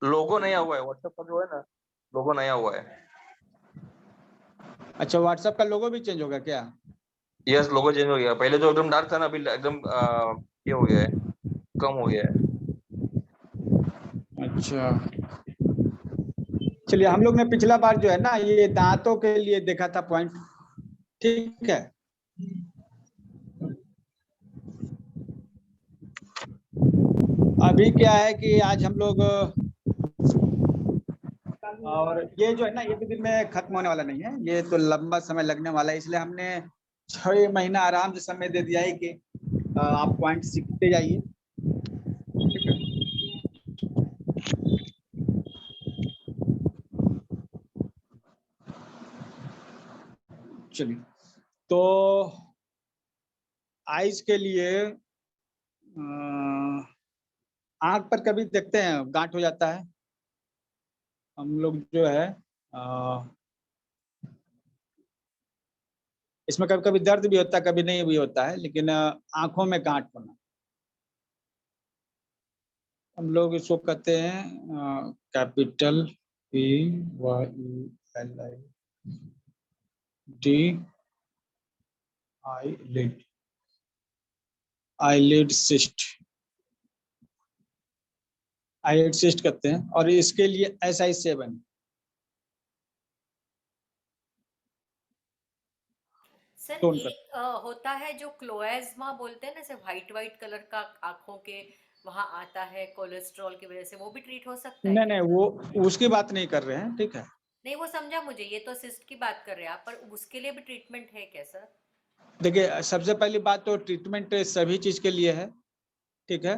लोगो नया हुआ है व्हाट्सएप का जो है ना, लोगो नया हुआ है। अच्छा, व्हाट्सएप का लोगो भी चेंज होगा क्या? यस, लोगो चेंज हो गया। पहले जो एकदम डार्क था ना, अभी एकदम ये हो गया है, कम हो गया है। अच्छा, चलिए, हम लोग ने पिछला बार जो है ना ये दांतों के लिए देखा था पॉइंट, ठीक है। अभी क्या है कि आज हम लोग, और ये जो है ना ये भी दिन में खत्म होने वाला नहीं है, ये तो लंबा समय लगने वाला है, इसलिए हमने 6 महीना आराम से समय दे दिया है कि आप पॉइंट सीखते जाइए, ठीक है। चलिए, तो आइज के लिए आंख पर कभी देखते हैं गांठ हो जाता है, हम लोग जो है इसमें कभी कभी दर्द भी होता है, कभी नहीं भी होता है, लेकिन आंखों में गांठ होना, हम लोग इसको कहते हैं capital PYELID eyelid, eyelid cyst, eyelid cyst कहते हैं, और इसके लिए SI7। सर टोन एक होता है जो क्लोएज्मा बोलते हैं ना, जैसे व्हाइट व्हाइट कलर का आंखों के वहां आता है कोलेस्ट्रॉल की वजह से, वो भी ट्रीट हो सकता है नहीं क्या नहीं, सर? वो उसकी बात नहीं कर रहे हैं, ठीक है। नहीं वो समझा मुझे, ये तो सिस्ट की बात कर रहे हैं आप, पर उसके लिए भी ट्रीटमेंट है क्या सर? देखिए, सबसे पहली बात तो ट्रीटमेंट सभी चीज के लिए है, ठीक है।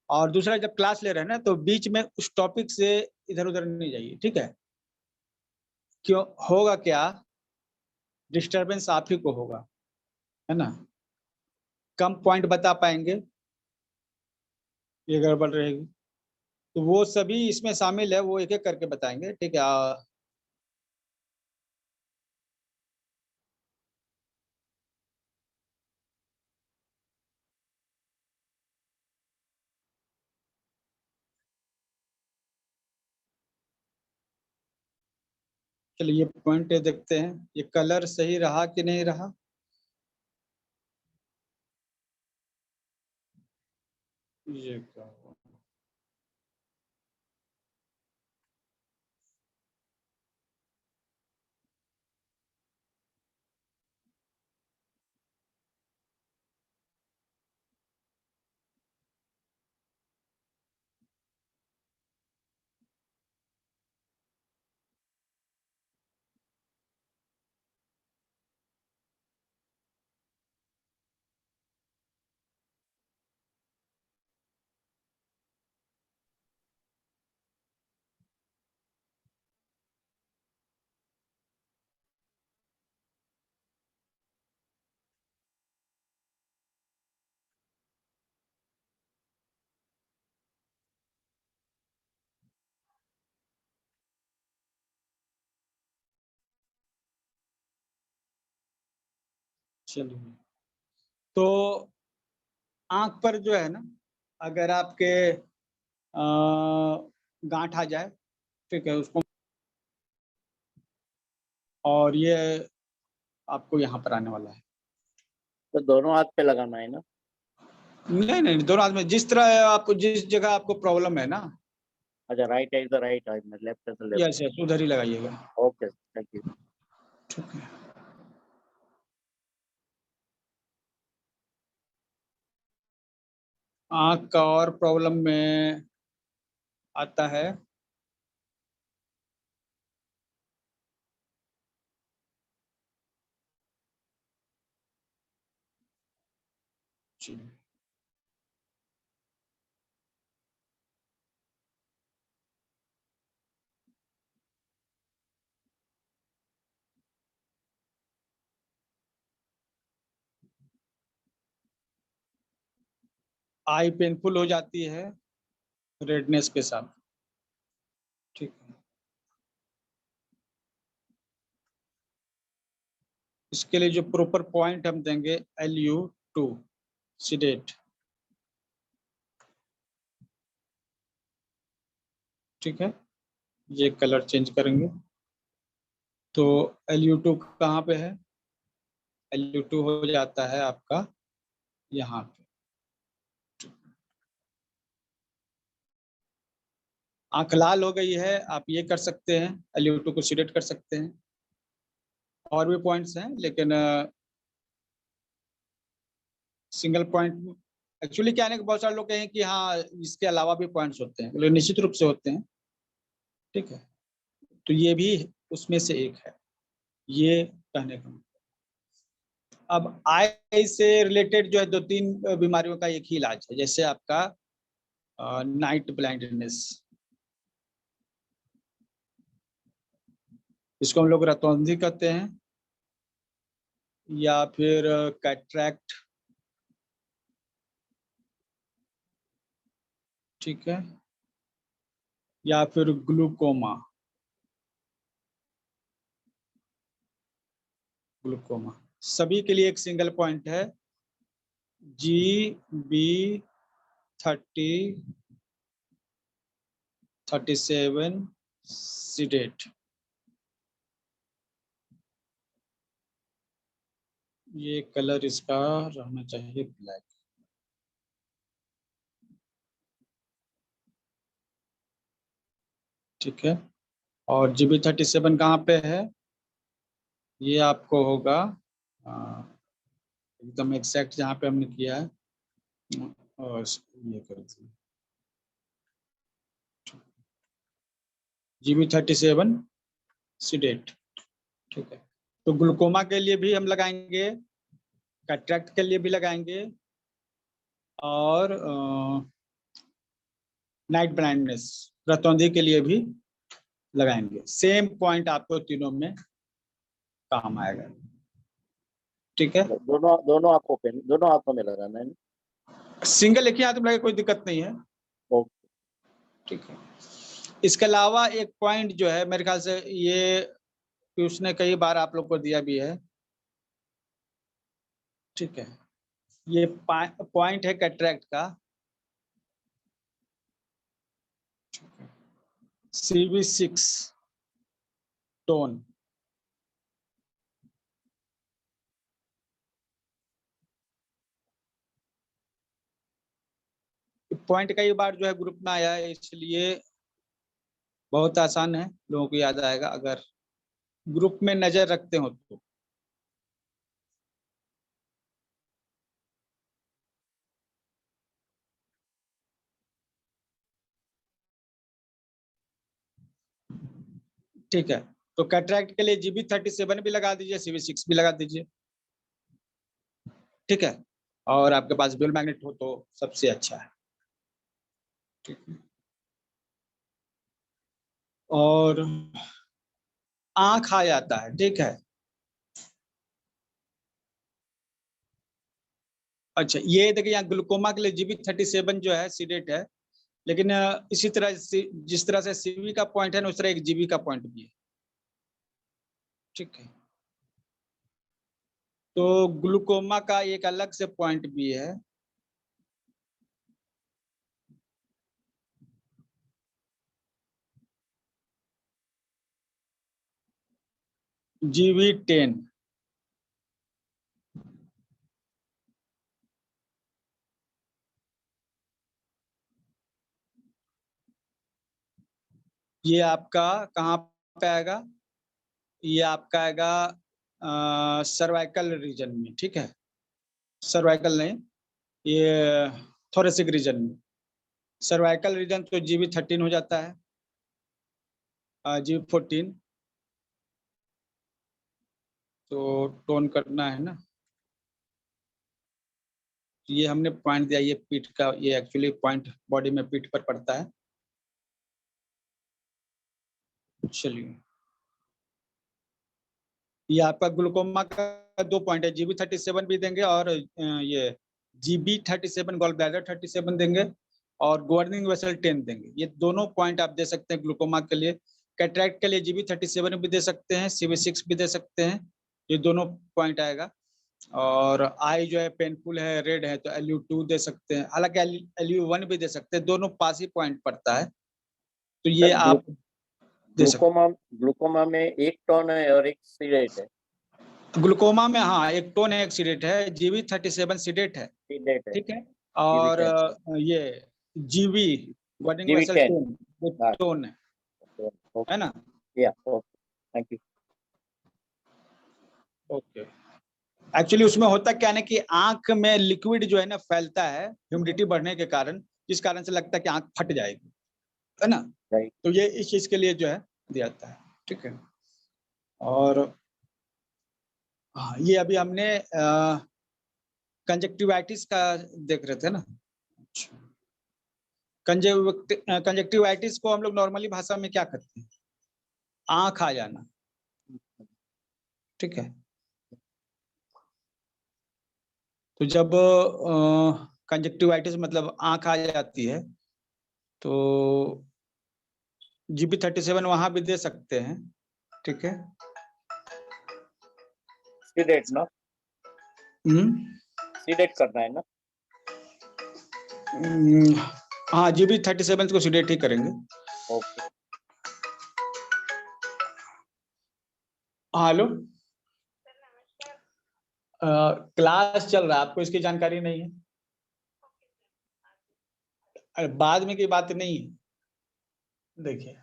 और दूसरा, जब क्लास ले रहे हैं ना तो बीच में उस टॉपिक से इधर उधर नहीं जाइए, ठीक है। क्यों होगा क्या, डिस्टरबेंस आप ही को होगा, है ना, कम पॉइंट बता पाएंगे, ये गड़बड़ रहेगी, तो वो सभी इसमें शामिल है, वो एक एक करके बताएंगे, ठीक है। चलिए, ये पॉइंट देखते हैं, ये कलर सही रहा कि नहीं रहा। ये क्या हुआ? चलिए, तो आंख पर जो है ना, अगर आपके गांठ आ जाए, ठीक है, उसको, और ये आपको यहाँ पर आने वाला है। तो दोनों हाथ पे लगाना है ना? नहीं नहीं, दोनों हाथ में, जिस तरह आपको, जिस जगह आपको प्रॉब्लम है ना। अच्छा, राइट है तो राइट है, लेफ्ट है तो लेफ्ट। यस यस, उधर ही लगाइएगा। Okay, thank you. ठीक है, आंख का और प्रॉब्लम में आता है जी, आई पेनफुल हो जाती है रेडनेस के साथ, ठीक है। इसके लिए जो प्रॉपर पॉइंट हम देंगे, LU2 सीडेट, ठीक है, ये कलर चेंज करेंगे। तो LU2 कहाँ पे है? LU2 हो जाता है आपका यहाँ पे। आंख लाल हो गई है, आप ये कर सकते हैं, LU2 को सिलेक्ट कर सकते हैं। और भी पॉइंट्स हैं, लेकिन सिंगल पॉइंट एक्चुअली क्या है कि बहुत सारे लोग कहें कि हाँ इसके अलावा भी पॉइंट्स होते हैं, लेकिन निश्चित रूप से होते हैं। ठीक है, तो ये भी उसमें से एक है, ये कहने का। अब आई से रिलेटेड जो है 2-3 बीमारियों का एक ही इलाज है, जैसे आपका नाइट ब्लाइंडनेस, इसको हम लोग रतौंधी कहते हैं, या फिर कैटरैक्ट। ठीक है, या फिर ग्लूकोमा। ग्लूकोमा सभी के लिए एक सिंगल पॉइंट है, GB3037 सीडेट। ये कलर इसका रहना चाहिए ब्लैक। ठीक है, और GB37 कहाँ पे है? ये आपको होगा एकदम एग्जैक्ट जहाँ पे हमने किया है, और ये कर दिया GB37 सीडेट। ठीक है, तो ग्लूकोमा के लिए भी हम लगाएंगे, कैटरैक्ट के लिए भी लगाएंगे, और नाइट ब्लाइंडनेस रतौंधी के लिए भी लगाएंगे। सेम पॉइंट आपको तीनों में काम आएगा। ठीक है, दोनों आंखों में लगाना है। सिंगल एक ही हाथ में लगे कोई दिक्कत नहीं है। ओके, ठीक है, इसके अलावा एक पॉइंट जो है मेरे ख्याल से ये उसने कई बार आप लोग को दिया भी है। ठीक है, ये पॉइंट है कैटरैक्ट का, CV6 टोन। पॉइंट कई बार जो है ग्रुप में आया है, इसलिए बहुत आसान है, लोगों को याद आएगा अगर ग्रुप में नजर रखते हो तो। ठीक है, तो कैटरैक्ट के लिए GB37 भी लगा दीजिए, CV6 भी लगा दीजिए। ठीक है, और आपके पास ड्यूल मैग्नेट हो तो सबसे अच्छा है। ठीक है, और आंख आ जाता है। ठीक है, अच्छा ये देखिए यहाँ ग्लूकोमा के लिए GB37 जो है सीडेट है, लेकिन इसी तरह जिस तरह से CV का पॉइंट है ना, उस तरह एक GB का पॉइंट भी है। ठीक है, तो ग्लूकोमा का एक अलग से पॉइंट भी है, GB10। ये आपका कहाँ पे आएगा? ये आपका आएगा सर्वाइकल रीजन में। ठीक है, सर्वाइकल नहीं, ये थोरेसिक रीजन में। सर्वाइकल रीजन तो GB13 हो जाता है, GB14। तो टोन करना है ना, ये हमने पॉइंट दिया, ये पीठ का, ये एक्चुअली पॉइंट बॉडी में पीठ पर पड़ता है। चलिए, ये आपका ग्लूकोमा का 2 पॉइंट है, GB37 भी देंगे, और ये GB37 गॉल ब्लैडर 37 देंगे, और गवर्निंग वेसल 10 देंगे। ये दोनों पॉइंट आप दे सकते हैं ग्लूकोमा के लिए। कैटरैक्ट के लिए GB37 भी दे सकते हैं, CV6 भी दे सकते हैं, ये दोनों पॉइंट आएगा। और आई जो है पेनफुल है, रेड है, तो LU2 दे सकते हैं, हालांकि LU1 भी दे सकते हैं, दोनों पास ही पॉइंट पड़ता है। तो ये सर, आप दे सकते ग्लूकोमा में एक टोन है और एक सीडेट है। हैं। ग्लूकोमा में हाँ एक टोन है, एक सीडेट है, GB37 सीडेट है, सीडेट है। ठीक है। और GB10 ये जीवी वर्निंग वेसल GB10 टोन, वो हाँ टोन है ना। या okay thank you. Okay, actually उसमें होता क्या है ना कि आंख में लिक्विड जो है ना फैलता है ह्यूमिडिटी बढ़ने के कारण, जिस कारण से लगता है कि आंख फट जाएगी, है ना। राइट। तो ये इस चीज के लिए जो है दिया जाता है, ठीक है। और हाँ, ये अभी हमने कंजक्टिवाइटिस का देख रहे थे ना। कंजक्टिवाइटिस को हम लोग नॉर्मली भाषा में क्या कहते हैं? आंख आ जाना, ठीक है। तो जब कंजक्टिवाइटिस मतलब आंख आ जाती है तो GB37 वहां भी दे सकते हैं, ठीक है। सीडेट ना, सीडेट करना है ना। हाँ GB37 को सीडेट ही करेंगे। ओके हाँ हेलो, क्लास चल रहा है, आपको इसकी जानकारी नहीं है? अरे बाद में की बात नहीं है, देखिए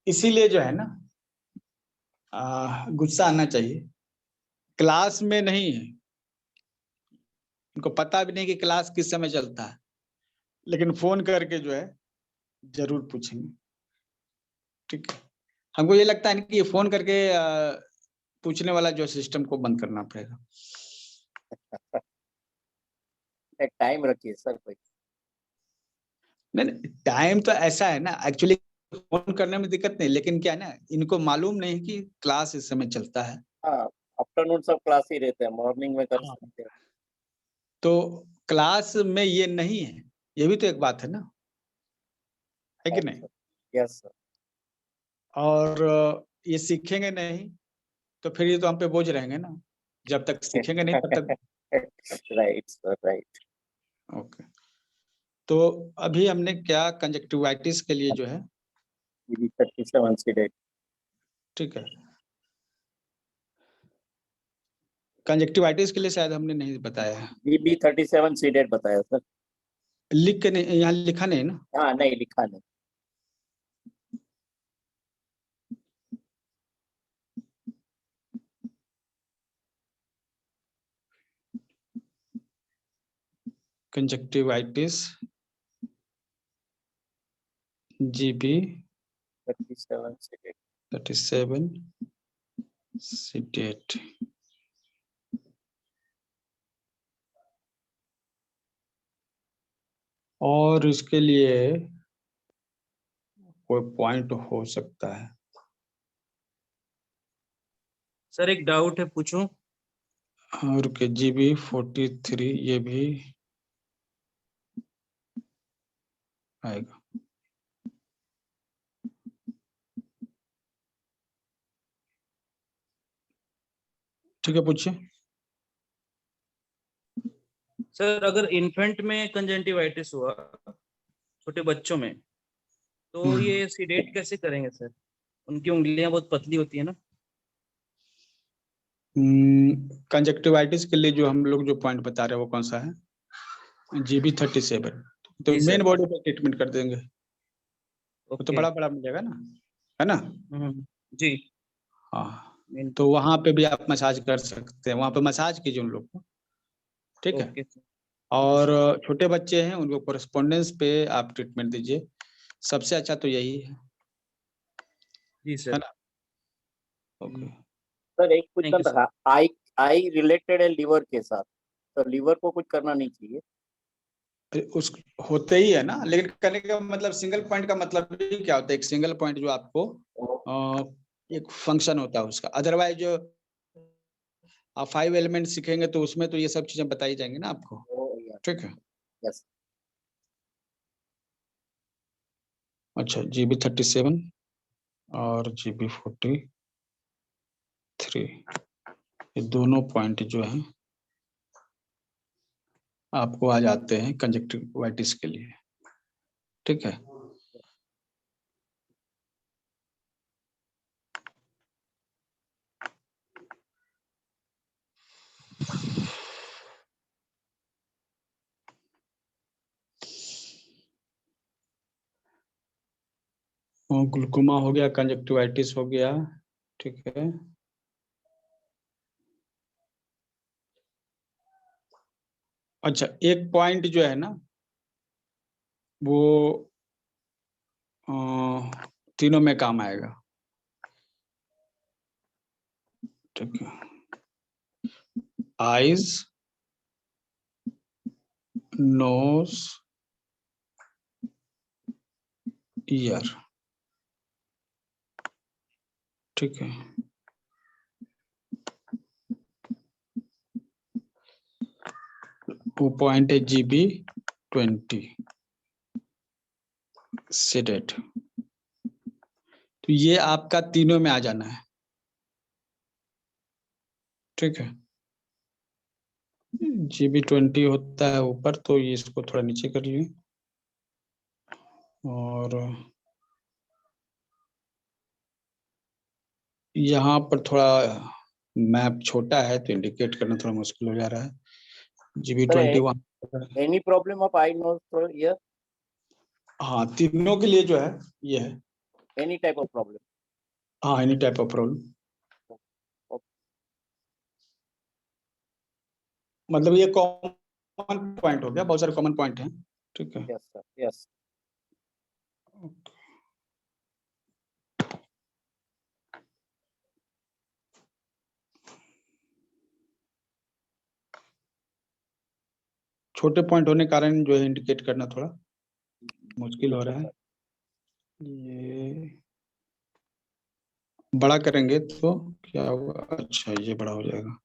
इसीलिए जो है ना गुस्सा आना चाहिए। क्लास में नहीं है, उनको पता भी नहीं कि क्लास किस समय चलता है, लेकिन फोन करके जो है जरूर पूछेंगे, ठीक है। हमको ये लगता है कि ये फोन करके पूछने वाला जो सिस्टम को बंद करना पड़ेगा। टाइम रखिए सर कोई। नहीं टाइम तो ऐसा है ना, एक्चुअली फोन करने में दिक्कत नहीं, लेकिन क्या है ना इनको मालूम नहीं कि क्लास इस समय चलता है। हाँ आफ्टरनून सब क्लास ही रहते हैं, मॉर्निंग में कर हाँ। सकते हैं। तो क्लास में ये नहीं है, ये भी तो एक बात है ना, है कि नहीं। Yes sir. और ये सीखेंगे नहीं तो फिर ये तो हम पे बोझ रहेंगे ना, जब तक सीखेंगे नहीं तब तक। Right sir right. ओके, तो अभी हमने क्या कंजक्टिवाइटिस के लिए जो है, GB37 सीडेट। ठीक है। कंजक्टिवाइटिस के लिए शायद हमने नहीं बताया है, GB37 सीडेट बताया सर। लिख के नहीं, यहाँ लिखा नहीं ना। हाँ नहीं लिखा नहीं। Conjunctivitis GB37 seeded. 37 सीडेट। और इसके लिए कोई पॉइंट हो सकता है? सर एक डाउट है, पूछूं? और के GB43 ये भी आएगा। ठीक है, पूछिए। सर अगर इन्फेंट में कंजंक्टिवाइटिस हुआ, छोटे बच्चों में, तो ये सीडेट कैसे करेंगे सर? उनकी उंगलियां बहुत पतली होती है ना। कंजक्टिवाइटिस के लिए जो हम लोग जो पॉइंट बता रहे हैं वो कौन सा है? GB37। तो जी मेन सर। बॉडी पे ट्रीटमेंट कर देंगे, वो तो ओके। बड़ा बड़ा मिलेगा ना, है ना। जी। हाँ, मेन। तो वहां पे भी आप मसाज कर सकते हैं, वहां पे मसाज कीजिए उन लोग को, ठीक है। Okay sir. और छोटे बच्चे हैं उनको कोरेस्पोंडेंस पे आप ट्रीटमेंट दीजिए, सबसे अच्छा तो यही है जी सर। ना। ओके, सर एक थैंक यू क्वेश्चन सर। था, आई आई रिलेटेड है लीवर के साथ, तो लीवर को कुछ करना नहीं चाहिए। उस होते ही है ना, लेकिन करने का मतलब सिंगल पॉइंट का मतलब भी क्या होता है? एक सिंगल पॉइंट जो आपको एक फंक्शन होता है उसका, अदरवाइज जो आप 5 एलिमेंट सीखेंगे तो उसमें तो ये सब चीजें बताई जाएंगी ना आपको, ठीक है। यस। अच्छा, GB37 और GB43 ये दोनों पॉइंट जो हैं आपको आ जाते हैं कंजक्टिवाइटिस के लिए, ठीक है। ग्लूकोमा हो गया, कंजक्टिवाइटिस हो गया, ठीक है। अच्छा, एक पॉइंट जो है ना वो तीनों में काम आएगा, ठीक है। आईज, नोज, ईयर, ठीक है। वो पॉइंट है GB20 सेडेट। तो ये आपका तीनों में आ जाना है, ठीक है। GB20 होता है ऊपर, तो ये इसको थोड़ा नीचे कर लिए, और यहाँ पर थोड़ा मैप छोटा है तो इंडिकेट करना थोड़ा मुश्किल हो जा रहा है। GB20 Any problem of eye, nose or ear? हाँ, तीनों के लिए जो है ये है। Any type of problem? हाँ, एनी टाइप ऑफ प्रॉब्लम, मतलब ये कॉमन पॉइंट हो गया, बहुत सारे कॉमन पॉइंट हैं, ठीक है। Yes, sir. Yes. छोटे पॉइंट होने के कारण जो है इंडिकेट करना थोड़ा मुश्किल हो रहा है। ये बड़ा करेंगे तो क्या होगा? अच्छा, ये बड़ा हो जाएगा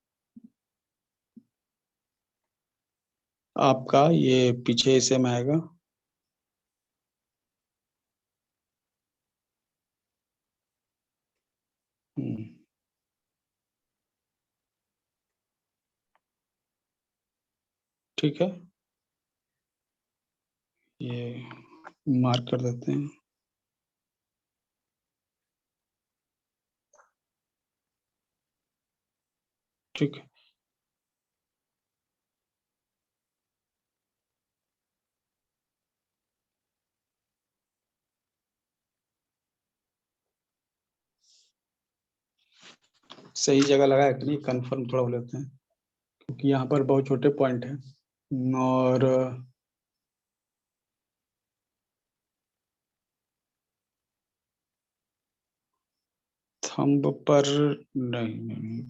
आपका, ये पीछे ऐसे में आएगा। ठीक है, ये मार्क कर देते हैं। ठीक है, सही जगह लगाया कि नहीं, कंफर्म थोड़ा हो लेते हैं, क्योंकि यहाँ पर बहुत छोटे पॉइंट हैं और थंब पर नहीं,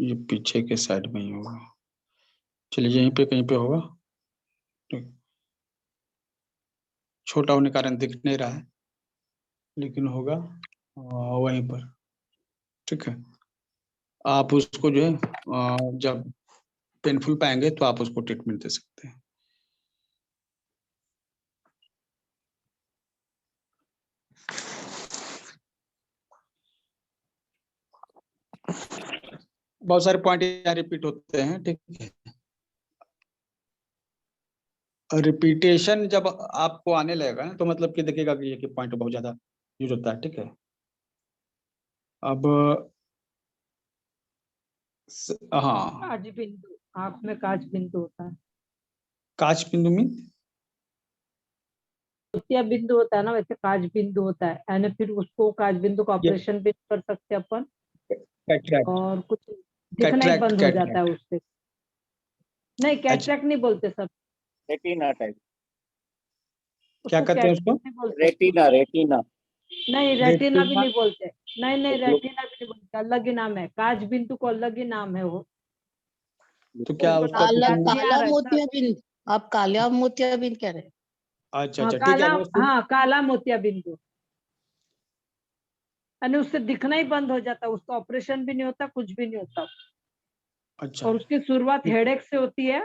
ये पीछे के साइड में ही होगा। चलिए, यहीं पे कहीं पे होगा, ठीक। छोटा होने के कारण दिख नहीं रहा है, लेकिन होगा वहीं पर, ठीक है। आप उसको जो है जब पेनफुल पाएंगे तो आप उसको ट्रीटमेंट दे सकते हैं। बहुत सारे पॉइंट यहाँ रिपीट होते हैं, ठीक है। रिपीटेशन जब आपको आने लगेगा ना, तो मतलब कि देखिएगा कि ये पॉइंट बहुत ज्यादा यूज होता है, ठीक है। अब हाँ, काज बिंदु, आंख में काज बिंदु होता है। काच बिंदु में मोतिया बिंदु होता है ना, वैसे काज बिंदु होता है, यानी फिर उसको काज बिंदु का ऑपरेशन भी कर सकते हैं अपन, कैटरैक्ट, और कुछ दिखना ही बंद हो जाता है उससे। नहीं, कैटरैक्ट नहीं बोलते सब। Retina type. क्या कहते हैं उसको? नहीं बोलते। Retina, retina. नहीं, रेटिना भी रेटिना? नहीं बोलते। नहीं नहीं, रेटिना भी नहीं बोलते, अलग ही नाम है, काज बिंदु को अलग ही नाम है वो। तो क्या उसका काला कुछ- काला मोतियाबिंद, आप काला मोतियाबिंद कह रहे हैं? अच्छा हाँ, अच्छा, ठीक है। काला, वो सुन- हाँ काला मोतिया बिंदु, यानी उससे दिखना ही बंद हो जाता है, उसका ऑपरेशन भी नहीं होता, कुछ भी नहीं होता। अच्छा, और उसकी शुरुआत हेडेक से होती है,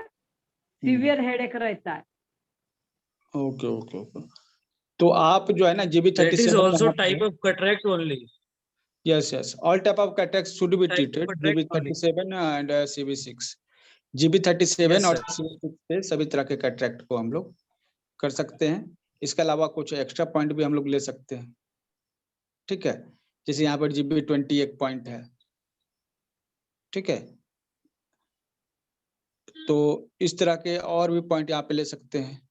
सीवियर हेडेक रहता है। Okay okay okay. तो आप जो है ना That is GB37 also type of cataract only. yes, all type of cataracts should be Type of treated, cataract only. GB37 and CB6। GB37 Yes, और sir. CB6 से सभी तरह के कैटरैक्ट को हम लोग कर सकते हैं। इसके अलावा कुछ एक्स्ट्रा पॉइंट भी हम लोग ले सकते हैं, ठीक है। जैसे यहाँ पर GB20 एक पॉइंट है, ठीक है। तो इस तरह के और भी पॉइंट यहाँ पे ले सकते हैं।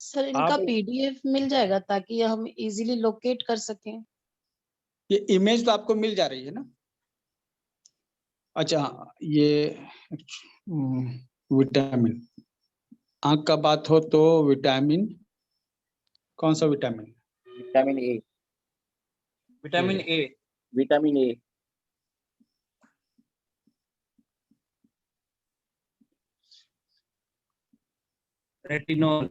सर इनका आप पीडीएफ मिल जाएगा ताकि हम इजीली लोकेट कर सकें। ये इमेज तो आपको मिल जा रही है ना? अच्छा ये विटामिन, आंख का बात हो तो विटामिन, कौन सा vitamin? Vitamin A. Vitamin A. Vitamin A. Retinol.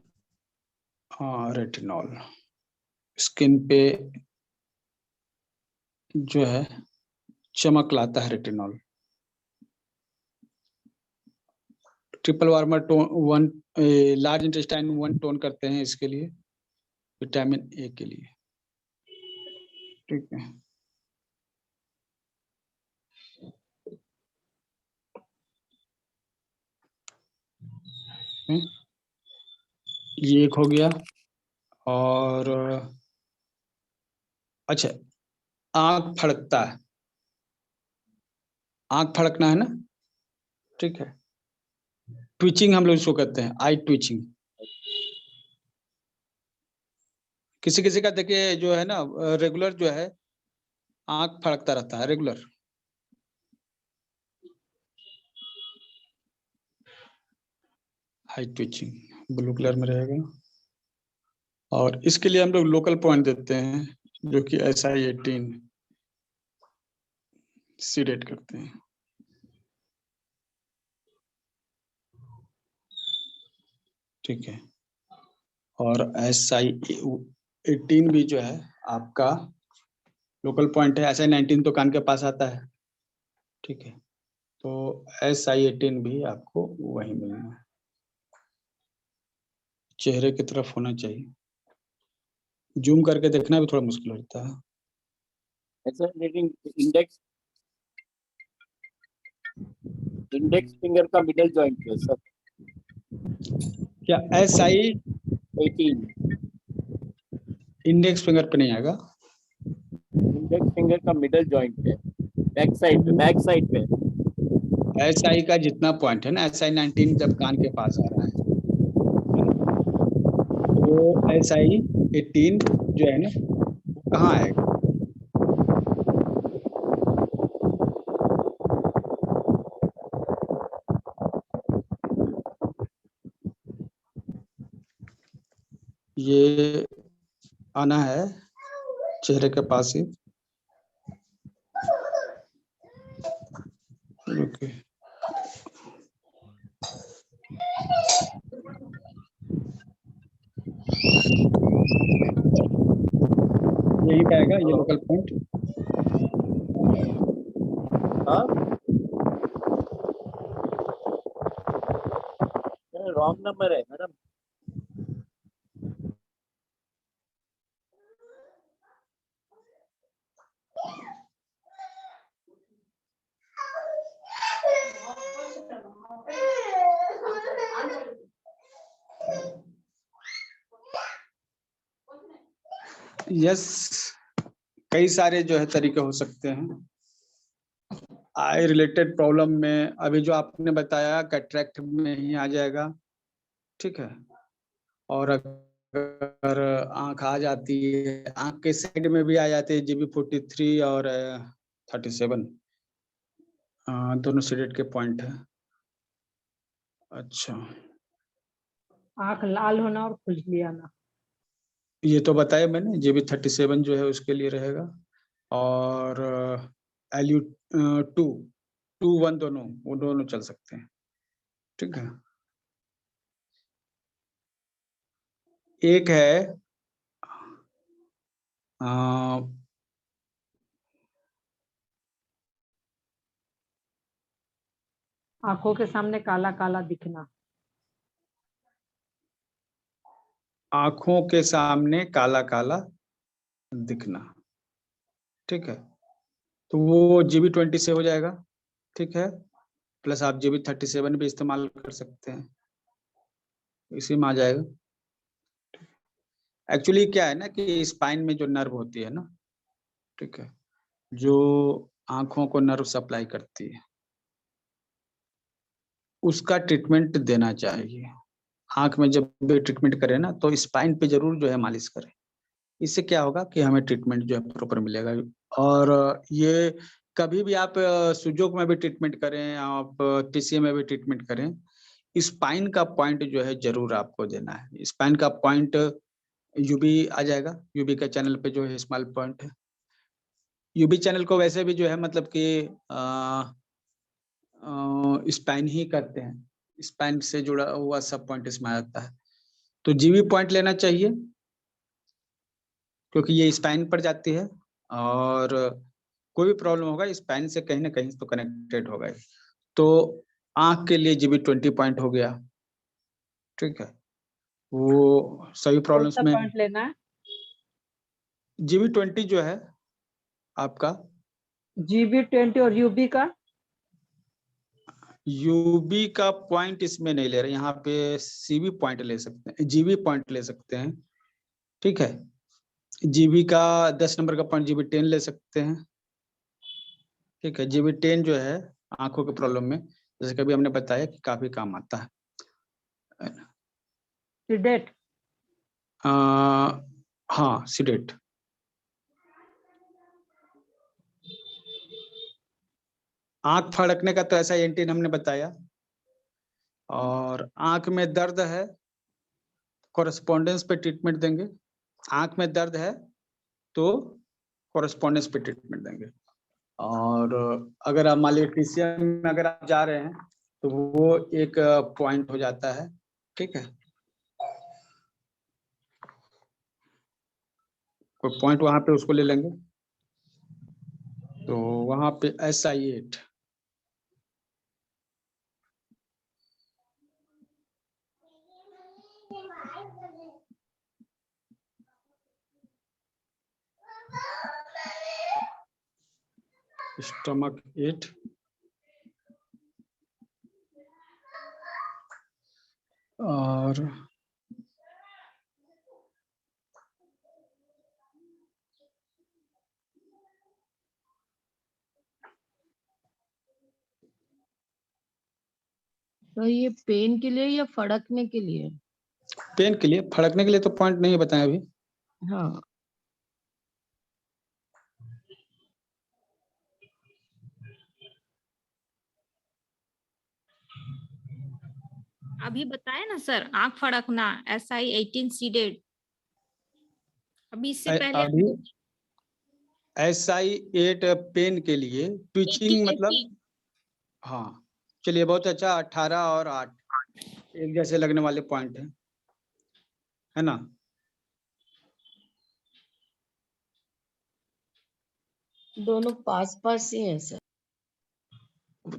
हाँ रेटिनॉल, स्किन पे जो है चमक लाता है retinol. Triple warmer tone one, large intestine one tone करते हैं इसके लिए, विटामिन ए के लिए। ठीक है, ये एक हो गया। और अच्छा, आंख फड़कता है, आंख फड़कना है ना? ठीक है, ट्विचिंग हम लोग इसको कहते हैं, आई ट्विचिंग। किसी किसी का देखिए जो है ना रेगुलर जो है आंख फड़कता रहता है रेगुलर। आई ट्विचिंग ब्लू कलर में रहेगा। और इसके लिए हम लोग लोकल पॉइंट देते हैं जो कि SI18 सीडेट करते हैं। ठीक है, और SI18 भी जो है आपका लोकल पॉइंट है। SI19 तो कान के पास आता है। ठीक है, तो SI18 भी आपको वही मिलना है, चेहरे की तरफ होना चाहिए। जूम करके देखना भी थोड़ा मुश्किल होता है। ऐसा लेकिन इंडेक्स फिंगर का मिडल जॉइंट है सर। क्या SI18 इंडेक्स फिंगर पे नहीं आएगा? इंडेक्स फिंगर का मिडल जॉइंट है, बैक साइड पे। SI का जितना पॉइंट है ना, SI19 जब कान के पास आ रहा है तो SI18 जो है ना वो कहाँ आएगा? ये आना है चेहरे के पास ही। ओके, यही पाएगा ये लोकल पॉइंट। हाँ रॉन्ग नंबर है मैडम। यस, कई सारे जो है तरीके हो सकते हैं आई रिलेटेड प्रॉब्लम में। अभी जो आपने बताया कैटरेक्ट में ही आ जाएगा। ठीक है, और अगर आंख आ जाती है, आंख के साइड में भी आ जाती है GB43 और 37, दोनों सीडेट के पॉइंट है। अच्छा, आंख लाल होना और खुजली आना। ये तो बताया मैंने, GB37 जो है उसके लिए रहेगा। और LU2 2-1 दोनों, वो दोनों चल सकते हैं। ठीक है, एक है आंखों के सामने काला काला दिखना। आंखों के सामने काला काला दिखना। ठीक है, तो वो GB20 से हो जाएगा। ठीक है, प्लस आप GB37 भी इस्तेमाल कर सकते हैं, इसी में आ जाएगा। एक्चुअली क्या है ना कि स्पाइन में जो नर्व होती है ना, ठीक है, जो आंखों को नर्व सप्लाई करती है, उसका ट्रीटमेंट देना चाहिए। आंख में जब भी ट्रीटमेंट करें ना तो स्पाइन पे जरूर जो है मालिश करें। इससे क्या होगा कि हमें ट्रीटमेंट जो है प्रॉपर मिलेगा। और ये कभी भी आप सुजोक में भी ट्रीटमेंट करें, आप पीसीए में भी ट्रीटमेंट करें, स्पाइन का पॉइंट जो है जरूर आपको देना है। स्पाइन का पॉइंट यूबी आ जाएगा, यूबी का चैनल पे जो है स्मॉल पॉइंट है। यूबी चैनल को वैसे भी जो है मतलब कि स्पाइन ही करते हैं, स्पाइन से जुड़ा हुआ सब पॉइंट इसमें आ जाता है। तो जीवी पॉइंट लेना चाहिए क्योंकि ये स्पाइन पर जाती है और कोई भी प्रॉब्लम होगा स्पाइन से कहीं ना कहीं तो कनेक्टेड होगा ही। तो आंख के लिए जीबी 20 पॉइंट हो गया, ठीक है। वो सभी कौन प्रॉब्लम्स सा में पॉइंट लेना है? जीबी 20 जो है आपका, GB20 और UB का? यूबी का पॉइंट इसमें नहीं ले रहे, यहाँ पे सीबी पॉइंट ले सकते हैं, जीबी पॉइंट ले सकते हैं, ठीक है। जीबी का 10 नंबर का पॉइंट जीबी 10 ले सकते हैं, ठीक है। जीबी 10 जो है आंखों के प्रॉब्लम में, जैसे कभी हमने बताया कि काफी काम आता है। सीडेट? हाँ सीडेट। आंख फड़कने का तो ऐसा एंटीन हमने बताया। और आंख में दर्द है, कोरेस्पोंडेंस पे ट्रीटमेंट देंगे। आंख में दर्द है तो कोरेस्पोंडेंस पे ट्रीटमेंट देंगे। और अगर आप मालेट्रिशियन में अगर आप जा रहे हैं तो वो एक पॉइंट हो जाता है, ठीक है। कोई पॉइंट वहां पे उसको ले लेंगे। तो वहां पे SI8 स्टमक 8 और तो ये पेन के लिए या फड़कने के लिए? पेन के लिए, फड़कने के लिए तो पॉइंट नहीं बताया अभी। हाँ, अभी बताया ना सर, आंख फड़कना SI18 सीडेड। अभी इससे पहले अभी SI8 पेन के लिए ट्विचिंग मतलब, हाँ चलिए बहुत अच्छा। 18 और 8 एक जैसे लगने वाले पॉइंट है ना। दोनों पास पास ही हैं सर।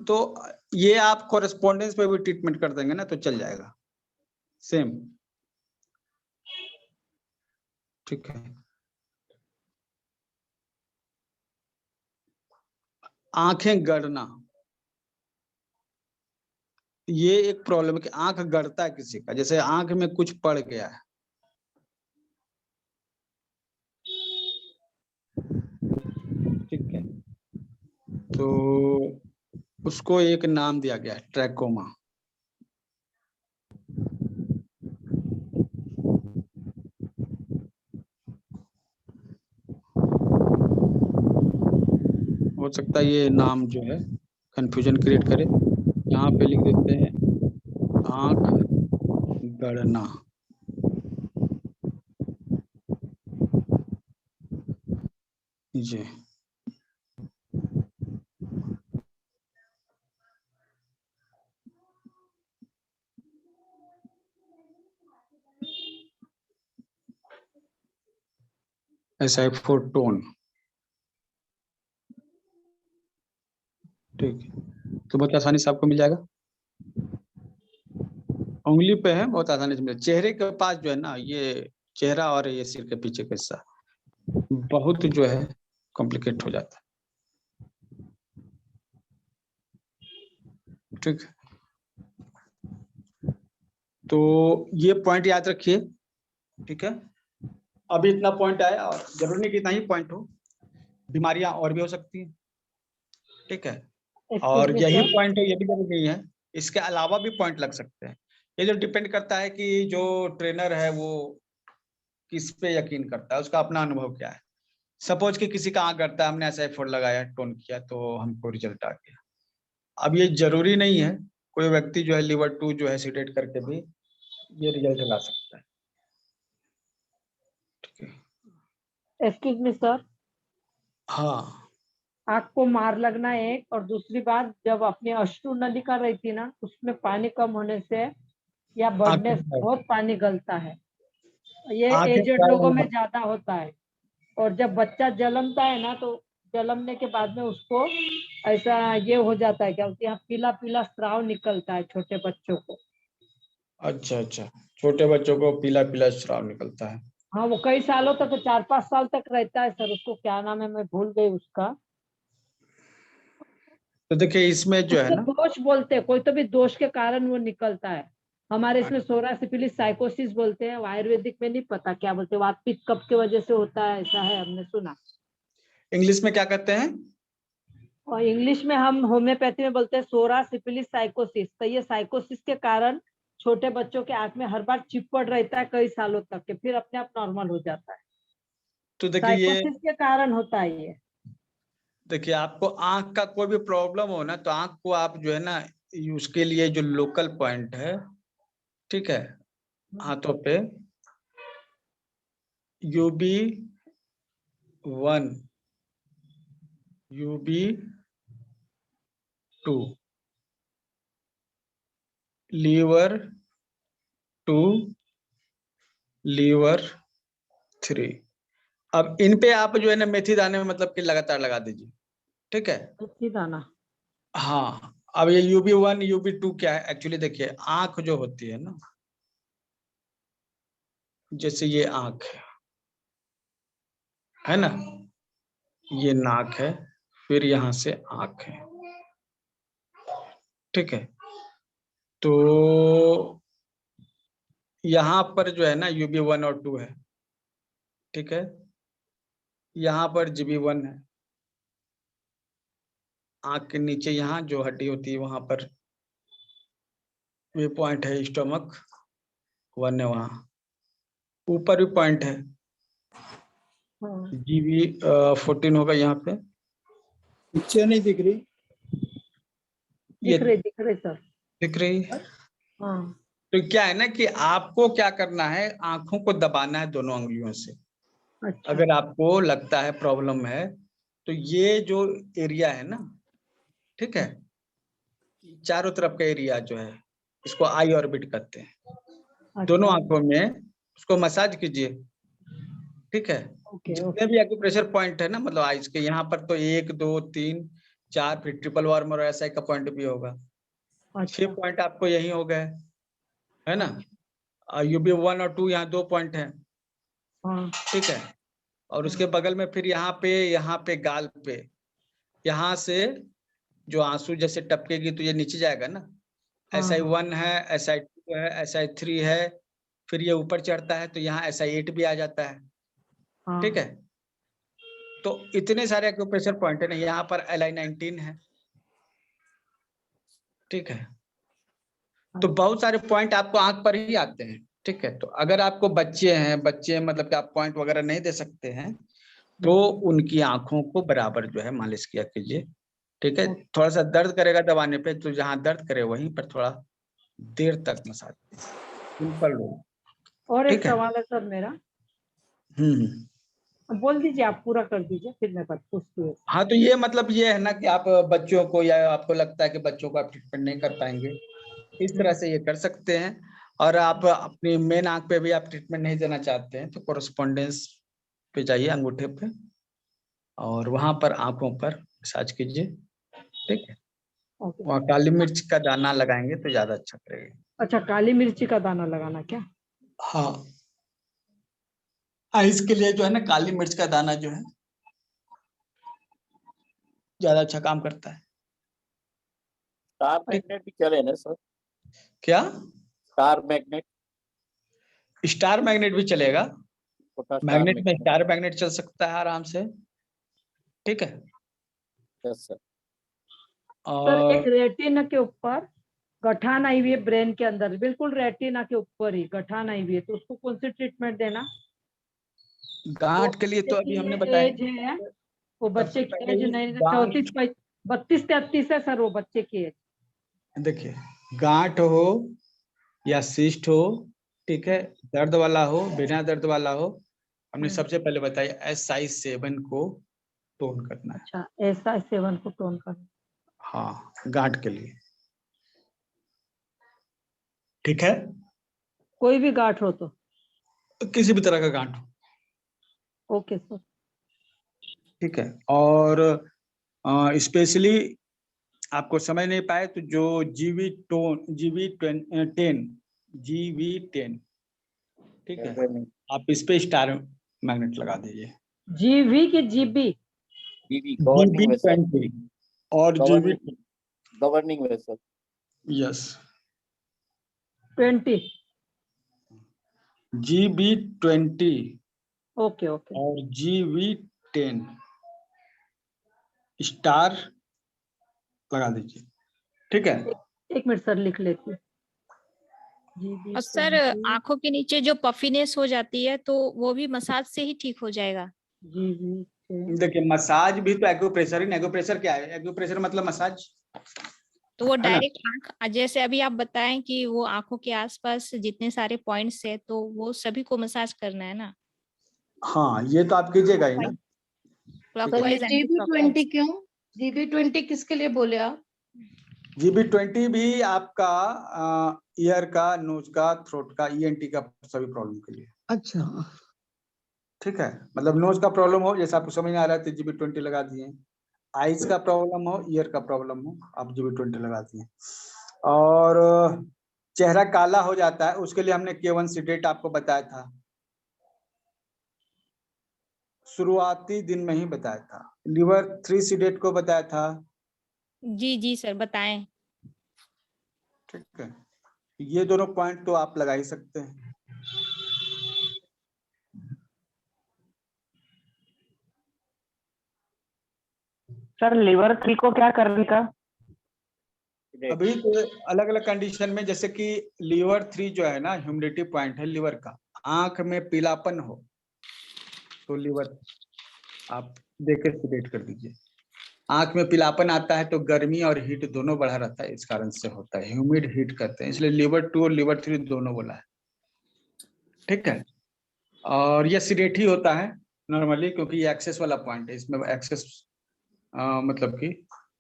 तो ये आप कोरेस्पोंडेंस पे भी ट्रीटमेंट कर देंगे ना तो चल जाएगा सेम, ठीक है। आंखें गड़ना, ये एक प्रॉब्लम है कि आंख गड़ता है किसी का, जैसे आंख में कुछ पड़ गया है, ठीक है। तो उसको एक नाम दिया गया है ट्रैकोमा। हो सकता है ये नाम जो है कंफ्यूजन क्रिएट करे। यहाँ पे लिख देते हैं आंख गड़ना। जी SI4 टोन, ठीक है। तो बहुत आसानी से आपको मिल जाएगा, उंगली पे है, बहुत आसानी से मिल। चेहरे के पास जो है ना, ये चेहरा और ये सिर के पीछे का हिस्सा बहुत जो है कॉम्प्लिकेट हो जाता है, ठीक है। तो ये पॉइंट याद रखिए, ठीक है। अभी इतना पॉइंट आया और जरूरी नहीं कि इतना ही पॉइंट हो, बीमारियां और भी हो सकती हैं, ठीक है। Excuse और me, यही sir. पॉइंट ये भी जरूरी नहीं है, इसके अलावा भी पॉइंट लग सकते हैं। ये जो डिपेंड करता है कि जो ट्रेनर है वो किस पे यकीन करता है, उसका अपना अनुभव क्या है। सपोज कि किसी का आंख करता है, हमने SI4 लगाया, टोन किया, तो हमको रिजल्ट आ गया। अब ये जरूरी नहीं है, कोई व्यक्ति जो है लीवर 2 जो है सीडेट करके भी ये रिजल्ट ला सकता है। ठीक है। Excuse me, sir. हाँ, आँख को मार लगना एक, और दूसरी बात जब अपनी अश्रु नलिका रहती है ना, उसमें पानी कम होने से या बढ़ने से बहुत पानी गलता है। ये एजेड लोगों में ज्यादा होता है। और जब बच्चा जन्मता है ना, तो जन्मने के बाद में उसको ऐसा ये हो जाता है, क्या बोलते हैं, पीला पीला स्राव निकलता है छोटे बच्चों को। अच्छा अच्छा, छोटे बच्चों को पीला पीला स्राव निकलता है। हाँ, वो कई सालों तक, 4-5 साल तक रहता है सर। उसको क्या नाम है, मैं भूल गई उसका। तो देखिए इसमें जो है उसको ना, दोष बोलते हैं, कोई तो भी दोष के कारण वो निकलता है। हमारे इसमें सोरा सिफिलिस साइकोसिस बोलते हैं, आयुर्वेदिक में नहीं पता क्या बोलते हैं, वात पित्त कफ की वजह से होता है, ऐसा है, हमने सुना। इंग्लिश में क्या कहते हैं? और इंग्लिश में हम होम्योपैथी में बोलते हैं सोरा सिफिलिस साइकोसिस। तो ये साइकोसिस के कारण छोटे बच्चों के आंख में हर बार चिपड़ रहता है कई सालों तक के, फिर अपने आप नॉर्मल हो जाता है। तो देखिए ये, साइकोसिस के कारण होता है ये। देखिए आपको आंख का कोई भी प्रॉब्लम हो ना, तो आंख को आप जो है ना, उसके लिए जो लोकल पॉइंट है, ठीक है, हाथों पे UB1 UB2 लीवर 2 लीवर 3, अब इन पे आप जो है ना मेथी दाने में मतलब कि लगातार लगा दीजिए। ठीक है। मेथी दाना। हाँ, अब ये UB1 UB2 क्या है एक्चुअली, देखिए आंख जो होती है ना, जैसे ये आंख है ना, ये नाक है, फिर यहां से आंख है। ठीक है। तो यहाँ पर जो है ना UB1 और 2 है। ठीक है। यहाँ पर GB1 है। आंख के नीचे यहाँ जो हड्डी होती है वहां पर ये पॉइंट है, स्टमक 1 है, वहां ऊपर भी पॉइंट है, GB14 होगा यहाँ पे। पिक्चर नहीं दिख रही? ये दिख रहे सर। दिख रही है। हाँ। तो क्या है ना कि आपको क्या करना है, आंखों को दबाना है दोनों अंगुलियों से। अच्छा। अगर आपको लगता है प्रॉब्लम है, तो ये जो एरिया है ना, ठीक है, चारों तरफ का एरिया जो है, इसको आई ऑर्बिट कहते हैं। अच्छा। दोनों आंखों में उसको मसाज कीजिए। ठीक है। जितने भी एक्यूप्रेशर पॉइंट है ना, मतलब आइज के, यहाँ पर तो 1 2 3 4, फिर ट्रिपल वार्म और SI का पॉइंट भी होगा। 6 पॉइंट आपको यही हो गए, है ना। UB1 और 2 यहाँ 2 पॉइंट है। ठीक है। और उसके बगल में फिर यहाँ पे गाल पे, यहाँ से जो आंसू जैसे टपकेगी तो ये नीचे जाएगा ना। SI1 है, SI2 है, SI3 है, फिर ये ऊपर चढ़ता है तो यहाँ SI8 भी आ जाता है। ठीक है। तो इतने सारे एक्यूप्रेशर पॉइंट है ना, यहाँ पर LI19 है। ठीक है। तो बहुत सारे पॉइंट आपको आंख पर ही आते हैं। ठीक है। तो अगर आपको बच्चे मतलब कि आप पॉइंट वगैरह नहीं दे सकते हैं, तो उनकी आंखों को बराबर जो है मालिश किया कीजिए। ठीक है। थोड़ा सा दर्द करेगा दबाने पे, तो जहाँ दर्द करे वहीं पर थोड़ा देर तक मसाज कीजिए। Simple rule. और एक ठीक है। सवाल है सर मेरा। बोल दीजिए, आप पूरा कर दीजिए, फिर मैं पूछती हूँ। हाँ, तो ये मतलब ये है ना कि आप बच्चों को, या आपको लगता है कि बच्चों को आप ट्रीटमेंट नहीं कर पाएंगे, इस तरह से ये कर सकते हैं। और आप अपनी मेन आंख पे भी आप ट्रीटमेंट नहीं देना चाहते हैं, तो कोरेस्पोंडेंस पे जाइए, अंगूठे पे, और वहां पर आंखों पर मसाज कीजिए। ठीक है। वहाँ काली मिर्च का दाना लगाएंगे तो ज्यादा अच्छा करेगा। अच्छा, काली मिर्ची का दाना लगाना क्या? हाँ, इसके लिए जो है ना काली मिर्च का दाना जो है ज्यादा अच्छा काम करता है। स्टार मैग्नेट भी चले ना सर? क्या? Star magnet? स्टार मैग्नेट भी चलेगा। स्टार मैग्नेट में स्टार मैग्नेट चल सकता है आराम से। ठीक है। Yes sir. सर एक और रेटिना के ऊपर गठान आई हुई है ब्रेन के अंदर, बिल्कुल रेटिना के ऊपर ही गठान आई हुई है, तो उसको कौन सी ट्रीटमेंट देना? गांठ के लिए तो अभी हमने बताया एज है, वो बच्चे सबसे की पहले एज ही 34 32-33 है सर वो बच्चे की एज। देखिए, गांठ हो या सिस्ट हो, ठीक है, दर्द वाला हो बिना दर्द वाला हो, हमने सबसे पहले बताया SI7 को टोन करना है। अच्छा, ऐसा 7 को टोन करना। हाँ, गांठ के लिए, ठीक है, कोई भी गांठ हो तो? किसी भी तरह का गांठ हो, ओके सर। ठीक है। और स्पेशली आपको समझ नहीं पाए तो जो GV10, ठीक है, आप इस पे स्टार मैग्नेट लगा दीजिए। जीवी की जीबी? गवर्निंग वेसल, GV20 और GV, governing vessel, yes, 20। GV20 okay okay. और GV10 स्टार लगा दीजिए, ठीक है। एक मिनट सर लिख लेती हूँ। और सर आंखों के नीचे जो पफीनेस हो जाती है तो वो भी मसाज से ही ठीक हो जाएगा? जीवी देखिए, मसाज भी तो एक्यूप्रेशर ही, एक्यूप्रेशर क्या है, एक्यूप्रेशर मतलब मसाज, तो वो है ना? डायरेक्ट आंख, जैसे अभी आप बताएं कि वो आंखों के आसपास जितने सारे पॉइंट्स है तो वो सभी को मसाज करना है ना? हाँ, ये तो आप कीजिएगा ही ना। सर ये क्लॉकवाइज एंटी GV20 क्लॉकवाइज। क्यों? GV20 किसके लिए बोले आप? GV20 भी आपका ईयर का, नोज का, थ्रोट का, ENT का सभी प्रॉब्लम के लिए, अच्छा, ठीक है। मतलब नोज का प्रॉब्लम हो, जैसे आपको समझ में आ रहा है तो GV20 लगा दिए। आइज का प्रॉब्लम हो, ईयर का प्रॉब्लम हो, आप GV20 लगा दिए। और चेहरा काला हो जाता है, उसके लिए हमने K1 सीडेट आपको बताया था, शुरुआती दिन में ही बताया था। लिवर 3 सीडेट को बताया था, जी जी सर बताएं। ठीक है। ये दोनों पॉइंट तो आप लगा ही सकते हैं। सर लिवर 3 को क्या करने का? अभी तो अलग अलग कंडीशन में, जैसे कि लीवर 3 जो है ना, ह्यूमिडिटी पॉइंट है लीवर का, आंख में पीलापन हो तो लीवर आप देकर सीडेट कर दीजिए। आंख में पीलापन आता है तो गर्मी और हीट दोनों बढ़ा रहता है, इस कारण से होता है, ह्यूमिड हीट करते हैं, इसलिए लीवर 2 और लीवर 3 दोनों बोला है, ठीक है। और ये सीडेट ही होता है नॉर्मली, क्योंकि ये एक्सेस वाला पॉइंट है, इसमें एक्सेस मतलब कि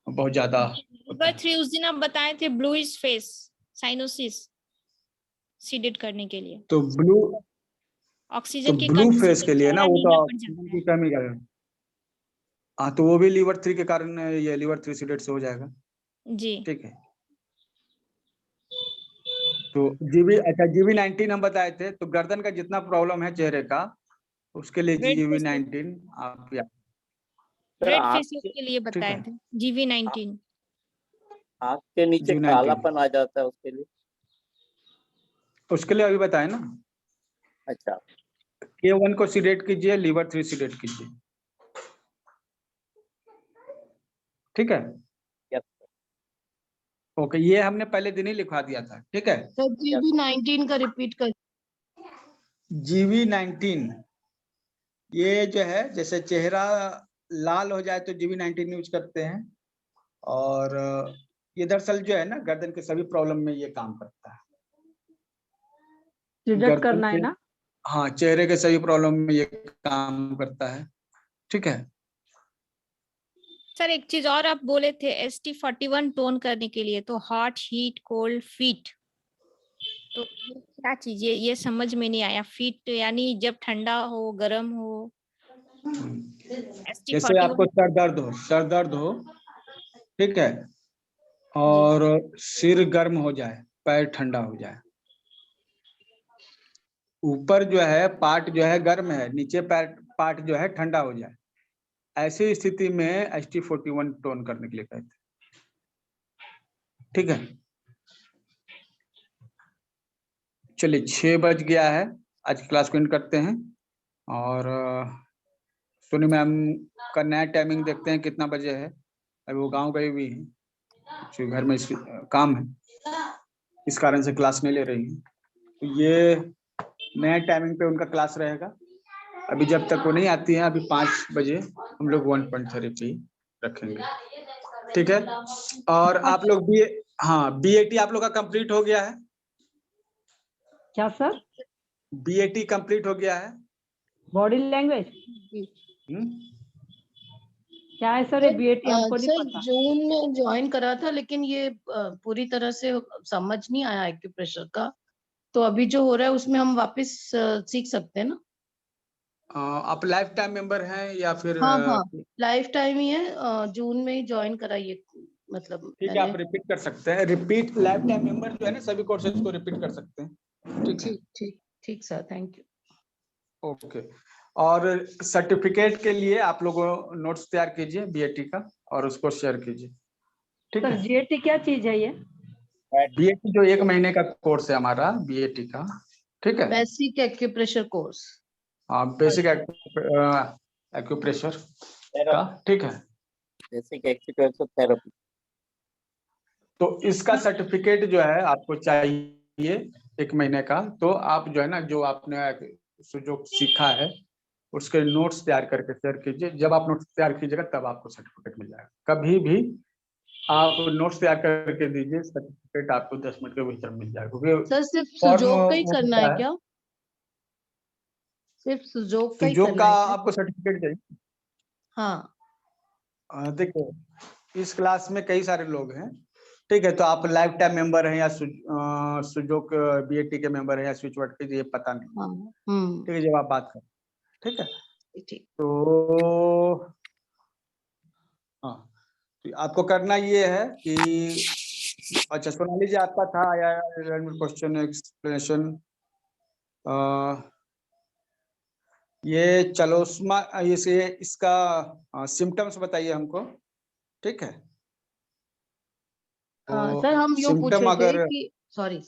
बहुत ज्यादा होता है। 3 उस दिन आप बताए थे ब्लूइश फेस साइनोसिस सीडेट करने के लिए, तो ब्लू, ऑक्सीजन की ब्लू कमी से फेस के लिए ना, चेहरा वो तो नीला पड़ ऑक्सीजन जाता की है। कमी का है। हाँ, तो वो भी लीवर 3 के कारण, ये लीवर 3 सीडेट से हो जाएगा, जी ठीक है। तो GV19 हम बताए थे, तो गर्दन का जितना प्रॉब्लम है चेहरे का, उसके लिए रेड GV19 आप या, रेड आँख फेसियल के के लिए ठीक बताए है, थे GV19। आँख के नीचे GV19 कालापन आ जाता है उसके लिए। उसके लिए अभी बताए ना, अच्छा, K1 को सीडेट कीजिए, लीवर 3 सीडेट कीजिए, ठीक है। यस ओके, ये हमने पहले दिन ही लिखवा दिया था, ठीक है। सर GV19 का रिपीट कर। GV19 ये जो है, जैसे चेहरा लाल हो जाए तो GV19 यूज करते हैं, और ये दरअसल जो है ना, गर्दन के सभी प्रॉब्लम में ये काम करता है। रिजेक्ट गर्दन करना है के, ना? हाँ, चेहरे के सभी प्रॉब्लम में ये काम करता है, ठीक है। सर एक चीज और आप बोले थे ST41 टोन करने के लिए, तो हॉट हीट कोल्ड फीट, तो ये क्या चीज, ये समझ में नहीं आया। फीट यानी जब ठंडा हो गर्म हो? जैसे आपको ST41 सर दर्द हो, ठीक है, और सिर गर्म हो जाए, पैर ठंडा हो जाए, ऊपर जो है पार्ट जो है गर्म है, नीचे पैर पार्ट जो है ठंडा हो जाए, ऐसी स्थिति में ST41 टोन करने के लिए कहते हैं, ठीक है। चलिए, 6 बज गया है, आज की क्लास को एंड करते हैं, और सोनी मैम का नया टाइमिंग देखते हैं कितना बजे है, अभी वो गांव गई हुई है, जो घर में काम है, इस कारण से क्लास नहीं ले रही है। तो ये नया टाइमिंग पे उनका क्लास रहेगा। अभी जब तक वो नहीं आती है, अभी 5 बजे हम लोग 1.3 पे रखेंगे, ठीक है। और आप लोग BAT आप लोग का कंप्लीट हो गया है? क्या सर? BAT कंप्लीट हो गया है? बॉडी लैंग्वेज क्या है सर? ये BAT हमको नहीं सर पता। जून में ज्वाइन करा था, लेकिन ये पूरी तरह से समझ नहीं आया एक्यूप्रेशर का। तो अभी जो हो रहा है उसमें हम वापस सीख सकते हैं ना? आप लाइफ टाइम मेंबर हैं या फिर? हाँ, लाइफ टाइम ही है। जून में ही ज्वाइन करा ये, मतलब ठीक है, आप रिपीट कर सकते हैं। रिपीट लाइफ टाइम मेंबर जो है ना, सभी कोर्सेज को रिपीट कर सकते हैं। ठीक है, ठीक सर, थैंक यू। ओके। और सर्टिफिकेट के लिए आप लोग नोट्स तैयार कीजिए BAT का और उसको शेयर कीजिए, ठीक सर है। GAT क्या चीज है ये? BAT जो 1 महीने का कोर्स है हमारा BAT का, ठीक है। Basic acupressure course. हाँ, बेसिक एक्यूप्रेशर का, ठीक है। Basic acupressure therapy. तो इसका सर्टिफिकेट जो है आपको चाहिए 1 महीने का। तो आप जो है ना, जो आपने जो सीखा है उसके नोट्स तैयार करके शेयर कीजिए। जब आप नोट्स तैयार कीजिएगा तब आपको सर्टिफिकेट मिल जाएगा। कभी भी आप नोट्स तैयार करके दीजिए, सर्टिफिकेट आपको 10 मिनट के भीतर मिल जाएगा। क्योंकि सर सिर्फ फॉर्म सुजोग का ही वो करना होता है क्या? सिर्फ सुजोग का ही सुजोग करना का है क्या? आपको सर्टिफिकेट चाहिए? हाँ। देखो, इस क्लास में कई सारे लोग हैं, ठीक है। तो आप लाइफ टाइम मेंबर हैं या सुजोग BAT के मेंबर हैं या स्विच वर्ड के, ये पता नहीं, ठीक है, जब आप बात करें, ठीक है। तो हाँ, तो आपको करना ये है कि, अच्छा सोनाली जी आपका था आया क्वेश्चन एक्सप्लेनेशन। ये चलोस्मा, इसका सिम्टम्स बताइए हमको, ठीक है। तो सर हम यूँ पूछ सिम्टम रहे थे अगर, कि सॉरी।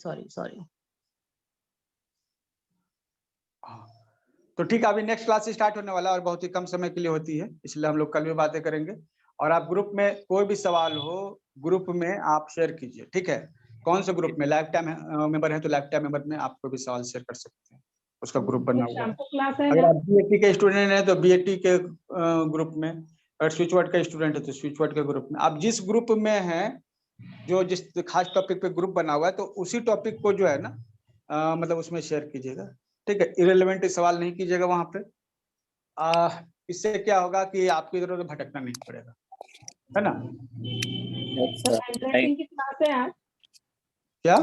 तो ठीक है, अभी नेक्स्ट क्लास स्टार्ट होने वाला है और बहुत ही कम समय के लिए होती है, इसलिए हम लोग कल भी बातें करेंगे। और आप ग्रुप में कोई भी सवाल हो, ग्रुप में आप शेयर कीजिए, ठीक है। कौन से ग्रुप में? लाइफ टाइम मेंबर है तो लाइफ टाइम मेंबर में आप कोई भी सवाल शेयर कर सकते हैं, उसका ग्रुप बना हुआ है। क्लास है अगर ना? आप BAT के स्टूडेंट हैं तो BAT के ग्रुप में, अगर स्विच वर्ड का स्टूडेंट है तो स्विच वर्ड के ग्रुप में। आप जिस ग्रुप में हैं, जो जिस खास टॉपिक पे ग्रुप बना हुआ है, तो उसी टॉपिक को जो है ना, मतलब उसमें शेयर कीजिएगा, ठीक है। इरेलेवेंट सवाल नहीं कीजिएगा वहां पे। इससे क्या होगा कि आपको इधर उधर भटकना नहीं पड़ेगा, है ना। सर हैंडराइटिंग की क्लास है आज? क्या?